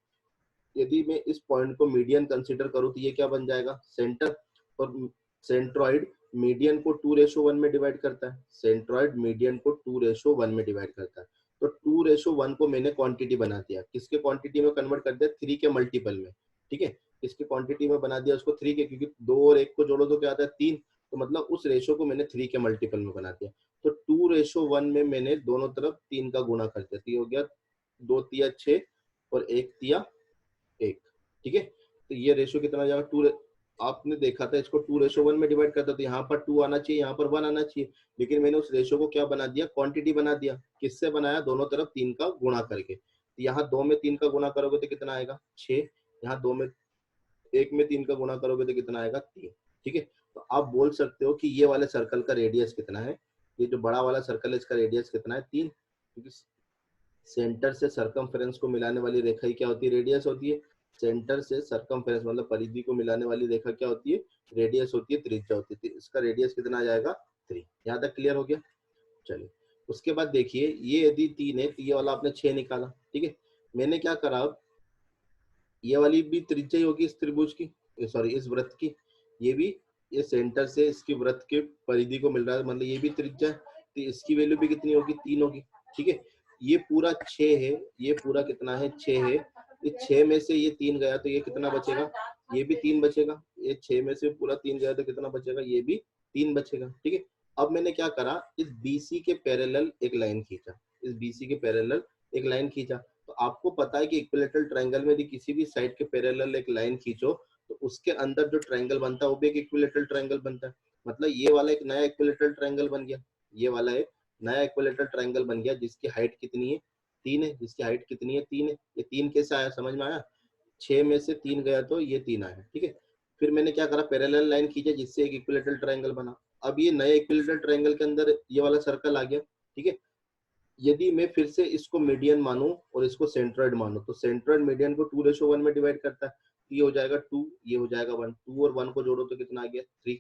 यदि मैं इस पॉइंट को मीडियन कंसीडर करूं तो ये क्या बन जाएगा सेंटर, और सेंट्रॉइड मीडियन को 2:1 में डिवाइड करता है, सेंट्रॉइड मीडियन को 2:1 में डिवाइड करता है। तो 2:1 को मैंने क्वांटिटी बना दिया, किसके क्वांटिटी में कन्वर्ट कर दिया 3 के मल्टीपल में। ठीक है, किसके क्वांटिटी में बना दिया उसको 3 के, क्योंकि 2 और 1 को जोड़ो तो क्या आता है 3, तो मतलब उस रेशो को मैंने 3 के मल्टीपल में बना दिया। तो 2:1 में मैंने दोनों तरफ 3 का गुणा कर दिया, तो ये हो गया 2 तिया 6 और 1 तिया 1। ठीक है, तो ये रेशो कितना जाएगा 2, आपने देखा था इसको 2:1 में डिवाइड करता तो यहाँ पर 2 आना चाहिए, यहाँ पर 1 आना चाहिए, लेकिन मैंने उस रेशो को क्या बना दिया क्वांटिटी बना दिया। किससे बनाया, दोनों तरफ 3 का गुणा करके। तो यहाँ 2 में 3 का गुणा करोगे तो कितना आएगा 6, यहाँ 2 में 1 में 3 का गुणा करोगे तो कितना आएगा 3। ठीक है, तो आप बोल सकते हो कि ये वाले सर्कल का रेडियस कितना है, ये जो बड़ा वाला सर्कल है इसका रेडियस कितना है 3, क्योंकि सेंटर से सरकमफेरेंस को मिलाने वाली रेखा ही क्या होती है रेडियस होती है। सेंटर से सरकमफेरेंस मतलब परिधि को मिलाने वाली रेखा क्या होती है रेडियस होती है, त्रिज्या होती है। इसका रेडियस कितना आ जाएगा 3। यहाँ तक क्लियर हो गया। चलिए, उसके बाद देखिए ये यदि 3 है तो ये वाला आपने 6 निकाला। ठीक है, मैंने क्या करा, ये वाली भी त्रिज्या ही होगी इस त्रिभुज की, सॉरी इस वृत्त की, ये भी, ये सेंटर से इसकी वृत्त के परिधि को मिल रहा है मतलब ये भी त्रिज्या है, तो इसकी वैल्यू भी कितनी होगी 3 होगी। ठीक है, ये पूरा 6 है, ये पूरा कितना है 6 है, इस 6 में से ये 3 गया तो ये कितना बचेगा, ये भी 3 बचेगा। ये 6 में से पूरा 3 गया तो कितना बचेगा, ये भी 3 बचेगा। ठीक है, अब मैंने क्या करा, इस BC के पैरेलल एक लाइन खींचा, इस BC के पैरेलल एक लाइन खींचा। तो आपको पता है कि इक्विलैटरल ट्रायंगल में यदि किसी भी साइड के पैरेलल एक लाइन खींचो तो उसके अंदर जो ट्रायंगल बनता है वो भी एक इक्विलैटरल ट्रायंगल बनता है। मतलब ये वाला एक नया इक्विलैटरल ट्रायंगल बन गया, ये वाला एक नया इक्विलैटरल ट्रायंगल बन गया जिसकी हाइट कितनी है 3 है, जिसकी हाइट कितनी है 3 है। ये 3 कैसे आया समझ में आया, 6 में से 3 गया तो ये 3 आया। ठीक है, फिर मैंने क्या करा पैरेलल लाइन खींचा जिससे एक इक्विलैटरल ट्रायंगल बना। अब ये नए इक्विलैटरल ट्रायंगल के अंदर ये वाला सर्कल आ गया। ठीक है, यदि मैं फिर से इसको मीडियन मानूं और इसको सेंट्रॉइड मानूं तो सेंट्रॉइड मीडियन को 2:1 में डिवाइड करता है, ये हो जाएगा 2, ये हो जाएगा 1, 2 और 1 को जोड़ो तो कितना आ गया 3,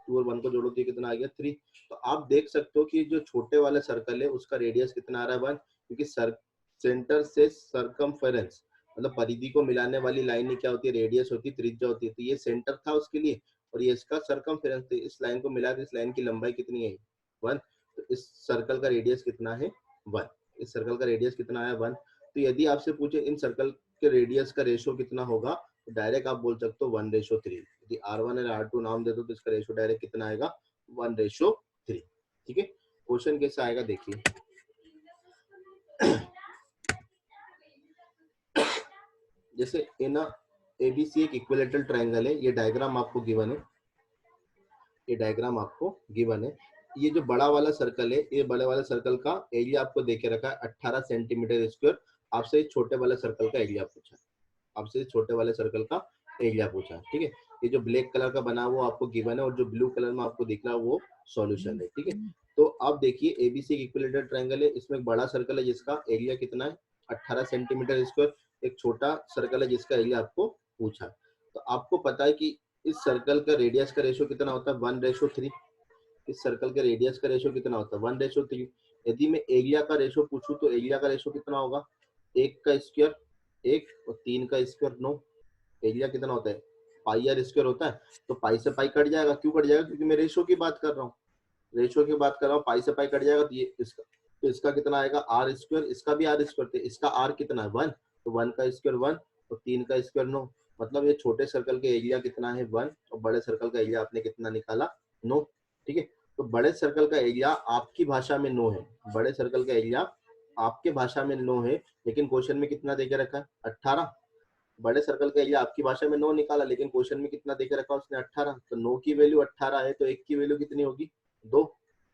2 और 1 को जोड़ो तो कितना आ गया 3। तो आप देख सकते हो कि जो छोटे वाले सर्कल है उसका रेडियस कितना आ रहा है 1, क्योंकि सेंटर से सरकमफेरेंस मतलब परिधि को मिलाने वाली लाइन ही क्या होती है रेडियस होती है, त्रिज्या होती है। तो ये सेंटर था उसके लिए और ये इसका सरकमफेरेंस, इस लाइन को मिला इस लाइन की लंबाई कितनी है 1, तो इस सर्कल का रेडियस कितना है 1, इस सर्कल का रेडियस कितना आया 1। तो यदि आपसे पूछे इन सर्कल के रेडियस का रेशो कितना होगा तो डायरेक्ट आप बोल सकते हो 1:3। यदि R1 और R2 नाम दे दो तो इसका रेशो डायरेक्ट कितना आएगा 1:3। ठीक है, क्वेश्चन कैसा आएगा देखिए। जैसे इन ABC एक इक्विलैटरल ट्रायंगल है, ये डायग्राम आपको गिवन है, ये डायग्राम आपको गिवन है। ये जो बड़ा वाला सर्कल है ये बड़े वाले सर्कल का एरिया आपको देके रखा है 18 सेंटीमीटर स्क्वायर। आपसे छोटे वाले सर्कल का एरिया पूछा, आपसे छोटे वाले सर्कल का एरिया पूछा। ठीक है, ये जो ब्लैक कलर का बना वो आपको गिवन है और जो ब्लू कलर में आपको दिख रहा है वो सॉल्यूशन है। ठीक है, तो आप देखिए ABC इक्विलैटरल ट्रायंगल है, इसमें एक बड़ा सर्कल है जिसका एरिया कितना है 18 सेंटीमीटर स्क्वायर, एक छोटा सर्कल है जिसका एरिया आपको पूछा। तो आपको पता है कि इस सर्कल का रेडियस का रेशो कितना होता है 1:3। इस सर्कल के रेडियस का रेशो कितना होता है 1:3। यदि मैं एरिया का रेशो पूछूं तो एरिया का रेशो कितना होगा, 1 का स्क्वायर 1 और 3 का स्क्वायर 9। एरिया कितना होता है, पाई आर स्क्वायर होता है। तो पाई से पाई कट जाएगा, क्यों कट जाएगा, क्योंकि मैं रेशो की बात कर रहा हूँ, रेशो की बात कर रहा हूँ, पाई से पाई कट जाएगा। तो ये इसका, तो इसका कितना आएगा आर स्क्वायर, इसका भी आर स्क्वायर, तो इसका आर कितना है 1, तो 1 का स्क्वायर 1 और 3 का स्क्वायर 9। मतलब ये छोटे सर्कल के एरिया कितना है 1 और बड़े सर्कल का एरिया आपने कितना निकाला 9। ठीक है, तो बड़े सर्कल का एरिया आपकी भाषा में 9 है, बड़े सर्कल का एरिया आपके भाषा में 9 है, लेकिन क्वेश्चन में कितना देके रखा है 18। बड़े सर्कल का एरिया आपकी भाषा में 9 निकाला, लेकिन क्वेश्चन में कितना देके रखा उसने 18। तो 9 की वैल्यू 18 है, तो 1 की वैल्यू कितनी होगी 2,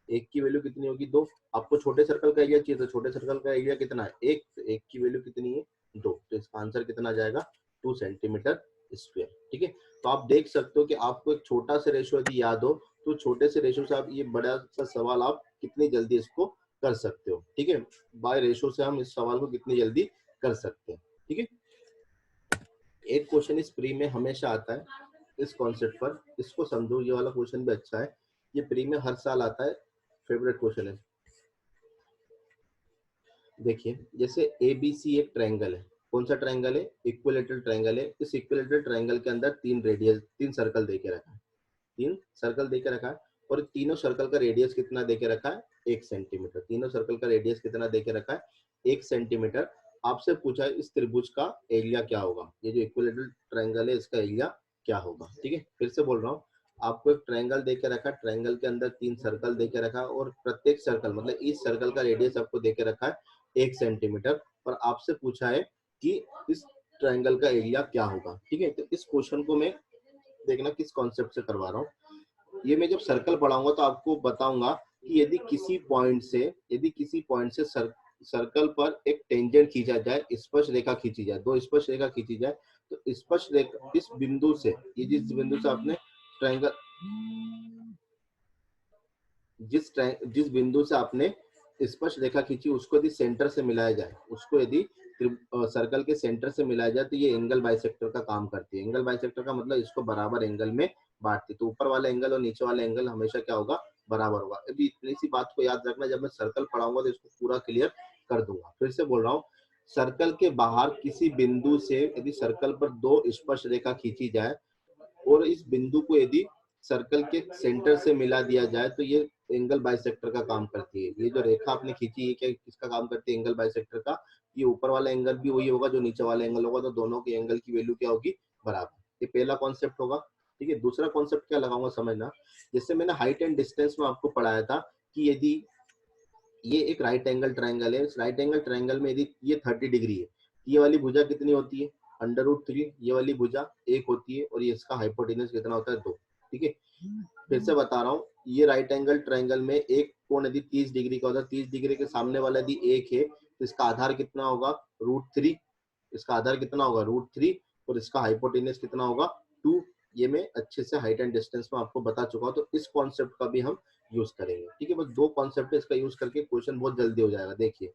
1 की वैल्यू कितनी होगी 2। आपको छोटे सर्कल का एरिया चाहिए, तो छोटे सर्कल का एरिया कितना है 1, तो 1 की वैल्यू कितनी है 2, तो इसका आंसर कितना जाएगा 2 सेंटीमीटर स्क्वायर। ठीक है, तो आप देख सकते हो कि आपको एक छोटा सा रेशो यदि याद हो तो छोटे से रेशो से आप ये बड़ा सा सवाल आप कितनी जल्दी इसको कर सकते हो। ठीक है, बाय रेशो से हम इस सवाल को कितनी जल्दी कर सकते हैं। ठीक है, एक क्वेश्चन इस प्री में हमेशा आता है इस कॉन्सेप्ट पर, इसको समझो, ये वाला क्वेश्चन भी अच्छा है, ये प्री में हर साल आता है, फेवरेट क्वेश्चन है। देखिए जैसे ए बी सी एक ट्रायंगल है, कौन सा ट्रायंगल है, इक्विलेटरल ट्रायंगल है। इस इक्विलेटरल ट्रायंगल के अंदर तीन रेडियस, तीन सर्कल देके रखा है, तीन सर्कल देके रखा है, और तीनों सर्कल का रेडियस कितना देके रखा है 1 सेंटीमीटर। तीनों सर्कल का रेडियस कितना देके रखा है 1 सेंटीमीटर। आपसे पूछा है इस त्रिभुज का एरिया क्या होगा, ये जो इक्विलेटरल ट्रायंगल है इसका एरिया क्या होगा। ठीक है, फिर से बोल रहा हूँ, आपको एक ट्रायंगल देके रखा है, ट्रायंगल के अंदर तीन सर्कल देके रखा है, और प्रत्येक सर्कल मतलब इस सर्कल का रेडियस आपको देके रखा है 1 सेंटीमीटर, और आपसे पूछा है कि इस ट्रायंगल का एरिया क्या होगा। ठीक है, तो इस क्वेश्चन को मैं देखना किस कॉन्सेप्ट से करवा रहा हूँ। ये मैं जब सर्कल पढ़ाऊंगा तो आपको बताऊंगा कि यदि किसी पॉइंट से, यदि किसी पॉइंट से सर्कल पर एक टेंजेंट खींचा जाए, स्पर्श रेखा खींची जाए, दो स्पर्श रेखा खींची जाए, तो स्पर्श रेखा इस बिंदु से, ये जिस बिंदु से आपने ट्रायंगल, जिस बिंदु से आपने स्पर्श रेखा खींची उसको यदि सेंटर से मिलाया जाए, उसको यदि सर्कल के सेंटर से मिलाया जाए, तो ये एंगल बाइसेक्टर का काम करती है। एंगल बाइसेक्टर का मतलब इसको बराबर एंगल में बांटती है, तो ऊपर वाला एंगल और नीचे वाला एंगल हमेशा क्या होगा बराबर होगा। अभी इतनी सी बात को याद रखना, जब मैं सर्कल पढ़ाऊंगा तो इसको पूरा क्लियर कर दूंगा। फिर से बोल रहा हूँ, सर्कल के बाहर किसी बिंदु से यदि सर्कल पर दो स्पर्श रेखा खींची जाए और इस बिंदु को यदि सर्कल के सेंटर से मिला दिया जाए, तो ये एंगल बाइसेक्टर का काम करती है। ये जो रेखा आपने खींची है क्या किसका काम करती है, एंगल बाइसेक्टर का। ये ऊपर वाला एंगल भी वही होगा जो नीचे वाला एंगल होगा, तो दोनों के एंगल की वैल्यू क्या होगी बराबर। ये पहला कॉन्सेप्ट होगा। ठीक है, दूसरा कॉन्सेप्ट क्या लगाऊंगा समझना, जैसे मैंने हाइट एंड डिस्टेंस में आपको पढ़ाया था कि यदि ये एक राइट एंगल ट्रायंगल है, इस राइट एंगल ट्रायंगल में यदि ये 30 डिग्री है, ये वाली भुजा कितनी होती है √3, ये वाली भुजा 1 होती है, और ये इसका हाइपोटेनस कितना होता है 2। ठीक है, फिर से बता रहा हूँ, ये राइट एंगल ट्रायंगल में एक कोण यदि 30 डिग्री का होता है, 30 डिग्री के सामने वाला यदि 1 है, तो इसका आधार कितना होगा √3, इसका आधार कितना होगा √3, और इसका हाइपोटेनस कितना होगा 2। ये मैं अच्छे से हाइट एंड डिस्टेंस में आपको बता चुका हूँ, तो इस कॉन्सेप्ट का भी हम यूज करेंगे। ठीक है, बस दो कॉन्सेप्ट है, इसका यूज करके क्वेश्चन बहुत जल्दी हो जाएगा। देखिए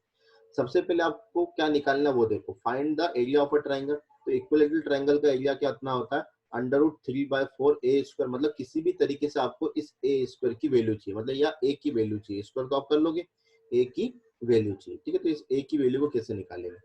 सबसे पहले आपको क्या निकालना है वो देखो, find the area of a triangle. तो इक्विलेटरल ट्रायंगल का एरिया कितना होता है √3/4 ए स्क्वायर, मतलब किसी भी तरीके से आपको इस ए स्क्वायर की वैल्यू चाहिए, मतलब या ए की वैल्यू चाहिए, स्क्वायर तो आप कर लोगे, ए की वैल्यू चाहिए। ठीक है, तो इस ए की वैल्यू को कैसे निकालेंगे,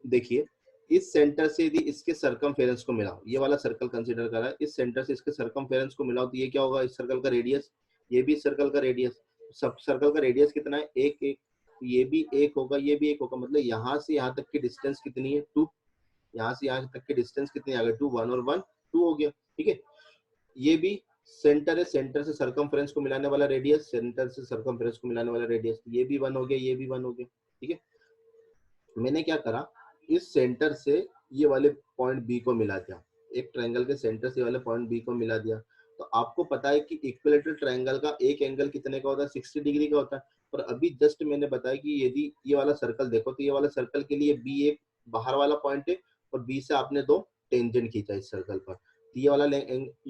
देखिए इस सेंटर से यदि इसके सरकमफेरेंस को मिलाओ, ये वाला सर्कल कंसीडर करा है, इस सेंटर से इसके सरकमफेरेंस को मिलाओ, तो ये क्या होगा इस सर्कल का रेडियस, ये भी सर्कल का रेडियस, सब सर्कल का रेडियस कितना है 1 1, ये भी 1 होगा, ये भी 1 होगा, मतलब यहाँ से यहाँ तक की डिस्टेंस कितनी है 2, यहाँ से यहाँ तक की डिस्टेंस कितनी आ गई 2, 1 और 1 2 हो गया। ठीक है, ये भी सेंटर है, सेंटर से सरकमफेरेंस को मिलाने वाला रेडियस, सेंटर से सरकमफेरेंस को मिलाने वाला रेडियस, ये भी 1 हो गया, ये भी 1 हो गया। ठीक है, मैंने क्या करा, इस सेंटर से ये वाले पॉइंट बी को मिला दिया, एक ट्रायंगल के सेंटर से वाले पॉइंट बी को मिला दिया। तो आपको पता है कि इक्विलेटरल ट्रायंगल का एक एंगल कितने का होता है 60 डिग्री का होता है। पर अभी जस्ट मैंने बताया कि यदि ये वाला सर्कल देखो, तो ये वाला सर्कल के लिए बी एक बाहर वाला पॉइंट है, और बी से आपने दो टेंजेंट खींचा इस सर्कल पर, तो ये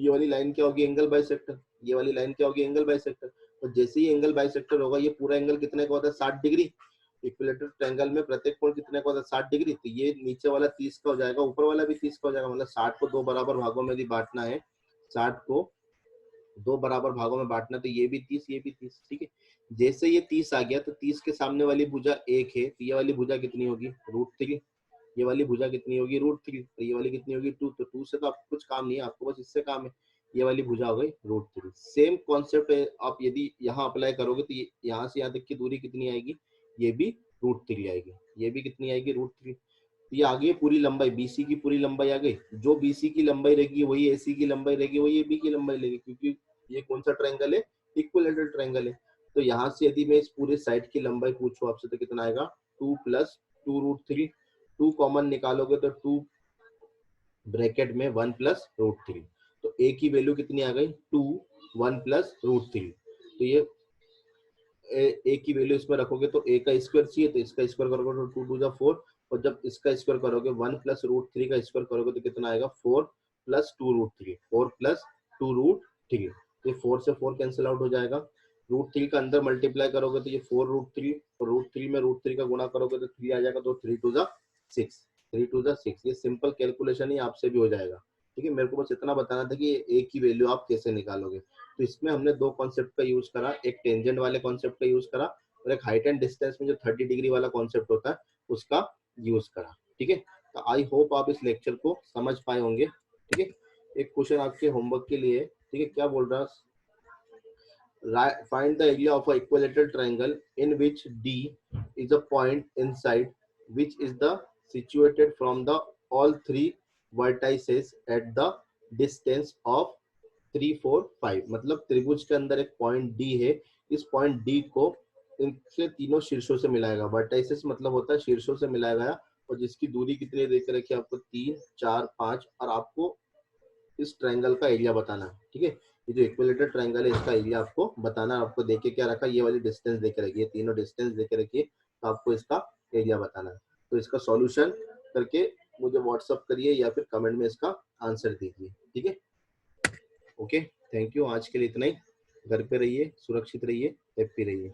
वाली लाइन क्या होगी एंगल बाइसेक्टर, ये वाली लाइन क्या होगी एंगल बाइसेक्टर। तो जैसे ही एंगल बाइसेक्टर होगा, ये पूरा एंगल कितने का होता है 60 डिग्री। इक्विलेटरल ट्रायंगल में प्रत्येक कोण कितने का होता है 60 डिग्री, तो ये नीचे वाला 30 का हो जाएगा, ऊपर वाला भी 30 का हो जाएगा, मतलब 60 को दो बराबर भागों में यदि बांटना है, 60 को दो बराबर भागों में बांटना, तो ये भी 30 ये भी 30। ठीक है, जैसे ये 30 आ गया, तो 30 के सामने वाली भुजा 1 है, तो ये वाली भुजा कितनी होगी √3, ये वाली भुजा कितनी होगी √3, तो ये वाली कितनी होगी 2, तो 2 से तो आपको कुछ काम नहीं है, आपको बस इससे काम है। ये वाली भुजा हो गई √3। सेम कॉन्सेप्ट आप यदि यहाँ अप्लाई करोगे तो यहाँ से यहाँ तक की दूरी कितनी आएगी, ये भी √3 आएगी, ये भी कितनी आएगी √3। ये आ गई पूरी लंबाई, बीसी की पूरी लंबाई आ गई। जो बीसी की लंबाई रहेगी वही एसी की लंबाई रहेगी, वही एबी की लंबाई रहेगी, क्योंकि ये कौन सा ट्रायंगल है, इक्विलेटरल ट्रायंगल है। तो यहाँ से यदि मैं इस पूरे साइड की लंबाई पूछूं आपसे तो कितना आएगा 2 + 2√3। 2 कॉमन निकालोगे तो 2 ब्रैकेट में 1 + √3, तो ए की वैल्यू कितनी आ गई 2, 1 + √3। तो ये ए की वैल्यू इसमें रखोगे तो ए का स्क्वायर चाहिए, तो इसका स्क्वायर करोगे तो 2 2 4, और जब इसका स्क्वायर करोगे 1 + √3 का स्क्वायर करोगे तो कितना आएगा 4 + 2√3, 4 + 2√3। ये 4 से 4 कैंसिल आउट हो जाएगा। √3 का अंदर मल्टीप्लाई करोगे तो ये 4√3, और √3 में √3 का गुणा करोगे तो 3 आ जाएगा, तो 3 2 6, 3 2 6। ये सिंपल कैलकुलेशन ही आपसे भी हो जाएगा। ठीक है, मेरे को बस इतना बताना था कि ए की वैल्यू आप कैसे निकालोगे। तो इसमें हमने दो कॉन्सेप्ट का यूज करा, एक टेंजेंट वाले कॉन्सेप्ट का यूज करा, और एक हाइट एंड डिस्टेंस में जो 30 डिग्री वाला कॉन्सेप्ट होता है उसका यूज करा। ठीक है, तो आई होप आप इस लेक्चर को समझ पाए होंगे। ठीक है, एक क्वेश्चन आपके होमवर्क के लिए। ठीक है, क्या बोल रहा है, find the area of a equilateral triangle in which D is a point inside which is the situated from the all three vertices at the distance of 3 4 5। मतलब त्रिभुज के अंदर एक पॉइंट D है, इस पॉइंट D को इनसे तीनों शीर्षों से मिलाएगा। वर्टाइसेस मतलब होता है शीर्षों से मिलाया गया, और जिसकी दूरी कितनी देकर रखी है आपको 3 4 5, और आपको इस ट्रायंगल का एरिया बताना है। ठीक है, ये जो इक्विलेटरल ट्रायंगल है इसका एरिया आपको बताना है। आपको देके क्या रखा, ये वाली डिस्टेंस देके रखी है, तीनों डिस्टेंस देके रखी है, तो आपको इसका एरिया बताना है। तो इसका सॉल्यूशन करके मुझे व्हाट्सअप करिए या फिर कमेंट में इसका आंसर दीजिए। ठीक है, ओके, थैंक यू, आज के लिए इतना ही। घर पे रहिए, सुरक्षित रहिए, हैप्पी रहिए।